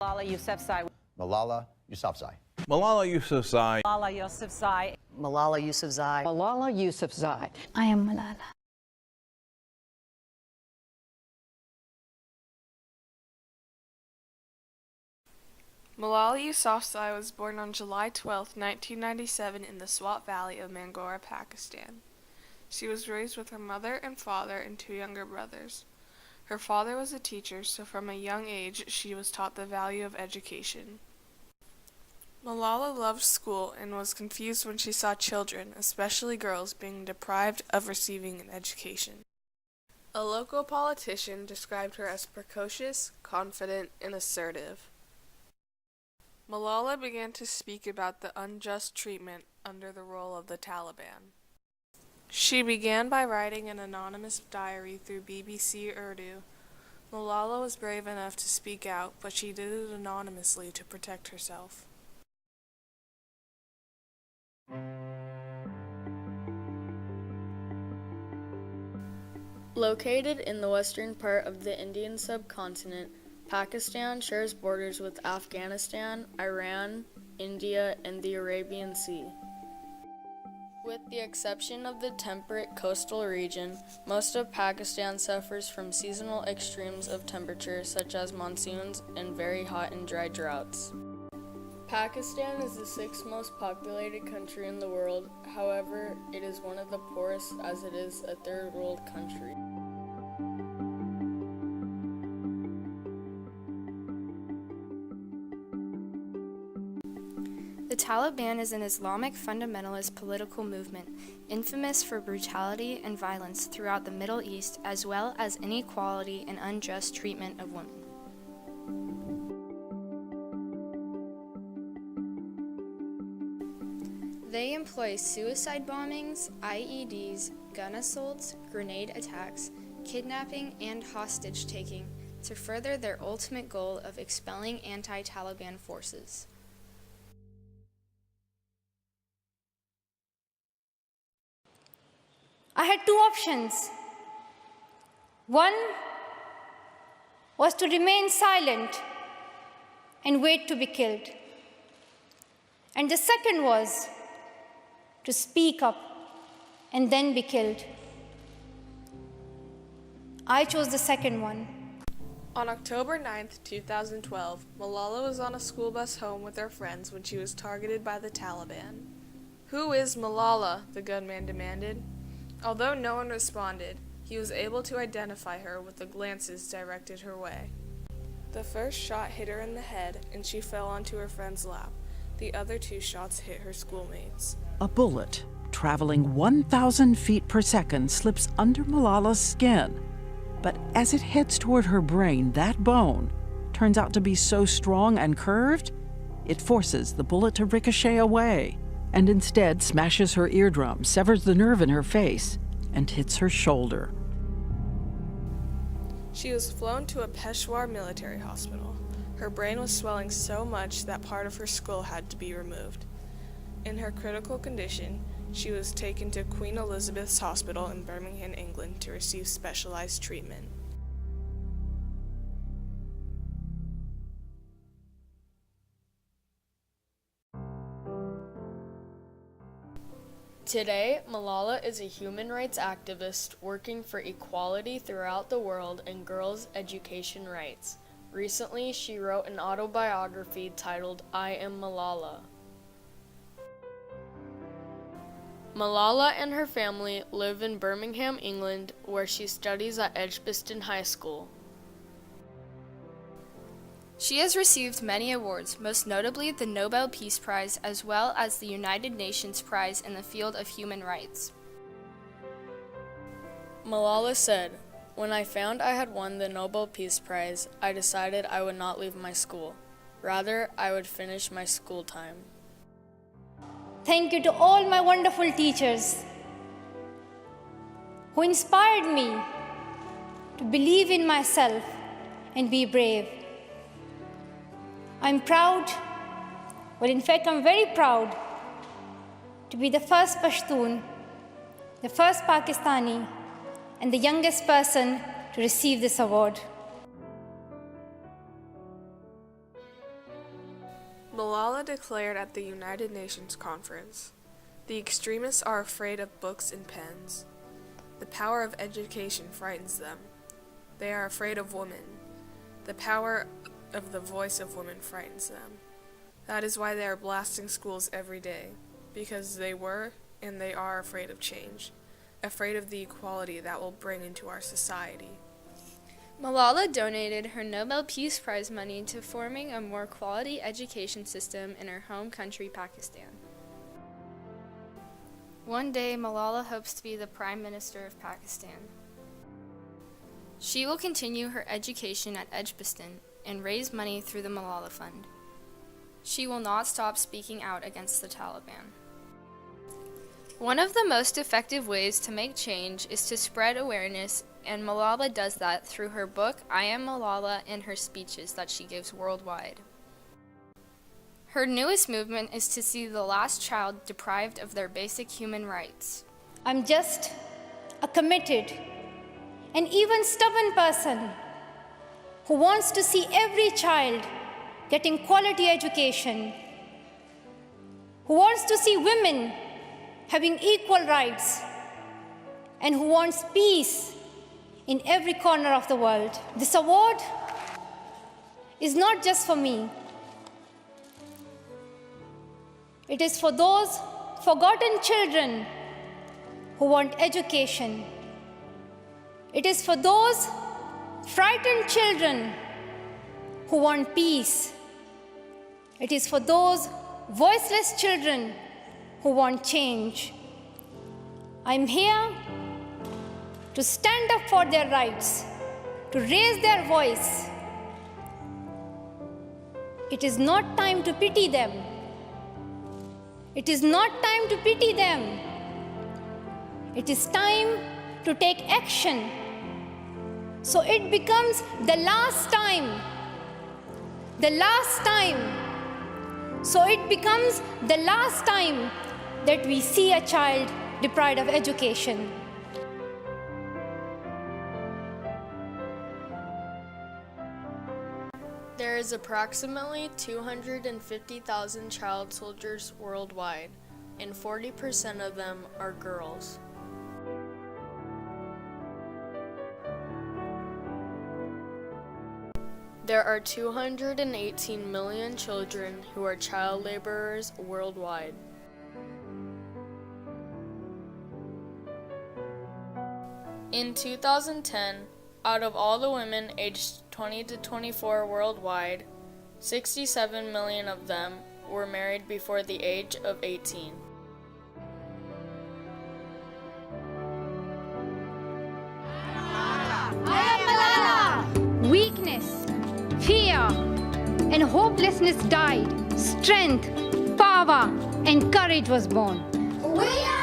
Malala Yousafzai. Malala Yousafzai. Malala Yousafzai. Malala Yousafzai. Malala Yousafzai. Malala Yousafzai. I am Malala. Malala Yousafzai was born on July 12, 1997 in the Swat Valley of Mangora, Pakistan. She was raised with her mother and father and two younger brothers. Her father was a teacher, so from a young age she was taught the value of education. Malala loved school and was confused when she saw children, especially girls, being deprived of receiving an education. A local politician described her as precocious, confident, and assertive. Malala began to speak about the unjust treatment under the rule of the Taliban. She began by writing an anonymous diary through BBC Urdu. Malala was brave enough to speak out, but she did it anonymously to protect herself. Located in the western part of the Indian subcontinent, Pakistan shares borders with Afghanistan, Iran, India, and the Arabian Sea. With the exception of the temperate coastal region, most of Pakistan suffers from seasonal extremes of temperature such as monsoons and very hot and dry droughts. Pakistan is the sixth most populated country in the world. However, it is one of the poorest as it is a third world country. The Taliban is an Islamic fundamentalist political movement, infamous for brutality and violence throughout the Middle East, as well as inequality and unjust treatment of women. They employ suicide bombings, IEDs, gun assaults, grenade attacks, kidnapping, and hostage-taking to further their ultimate goal of expelling anti-Taliban forces. I had two options. One was to remain silent and wait to be killed. And the second was to speak up and then be killed. I chose the second one. On October 9, 2012, Malala was on a school bus home with her friends when she was targeted by the Taliban. "Who is Malala?" the gunman demanded. Although no one responded, he was able to identify her with the glances directed her way. The first shot hit her in the head, and she fell onto her friend's lap. The other two shots hit her schoolmates. A bullet traveling 1,000 feet per second slips under Malala's skin. But as it heads toward her brain, that bone turns out to be so strong and curved, it forces the bullet to ricochet away, and instead smashes her eardrum, severs the nerve in her face, and hits her shoulder. She was flown to a Peshawar military hospital. Her brain was swelling so much that part of her skull had to be removed. In her critical condition, she was taken to Queen Elizabeth's Hospital in Birmingham, England, to receive specialized treatment. Today, Malala is a human rights activist working for equality throughout the world and girls' education rights. Recently, she wrote an autobiography titled I Am Malala. Malala and her family live in Birmingham, England, where she studies at Edgbaston High School. She has received many awards, most notably the Nobel Peace Prize, as well as the United Nations Prize in the field of human rights. Malala said, "When I found I had won the Nobel Peace Prize, I decided I would not leave my school. Rather, I would finish my school time." Thank you to all my wonderful teachers who inspired me to believe in myself and be brave. I'm proud, well, in fact, I'm very proud to be the first Pashtun, the first Pakistani, and the youngest person to receive this award. Malala declared at the United Nations Conference, "The extremists are afraid of books and pens. The power of education frightens them. They are afraid of women. The power of the voice of women frightens them. That is why they are blasting schools every day, because they were and they are afraid of change, afraid of the equality that will bring into our society." Malala donated her Nobel Peace Prize money to forming a more quality education system in her home country, Pakistan. One day, Malala hopes to be the Prime Minister of Pakistan. She will continue her education at Edgbaston and raise money through the Malala Fund. She will not stop speaking out against the Taliban. One of the most effective ways to make change is to spread awareness, and Malala does that through her book, I Am Malala, and her speeches that she gives worldwide. Her newest movement is to see the last child deprived of their basic human rights. I'm just a committed and even stubborn person who wants to see every child getting quality education, who wants to see women having equal rights, and who wants peace in every corner of the world. This award is not just for me. It is for those forgotten children who want education. It is for those frightened children who want peace. It is for those voiceless children who want change. I'm here to stand up for their rights, to raise their voice. It is not time to pity them. It is not time to pity them. It is time to take action. So it becomes the last time. The last time. So it becomes the last time that we see a child deprived of education. There is approximately 250,000 child soldiers worldwide, and 40% of them are girls. There are 218 million children who are child laborers worldwide. In 2010, out of all the women aged 20 to 24 worldwide, 67 million of them were married before the age of 18. Weakness, fear, and hopelessness died. Strength, power, and courage was born. We are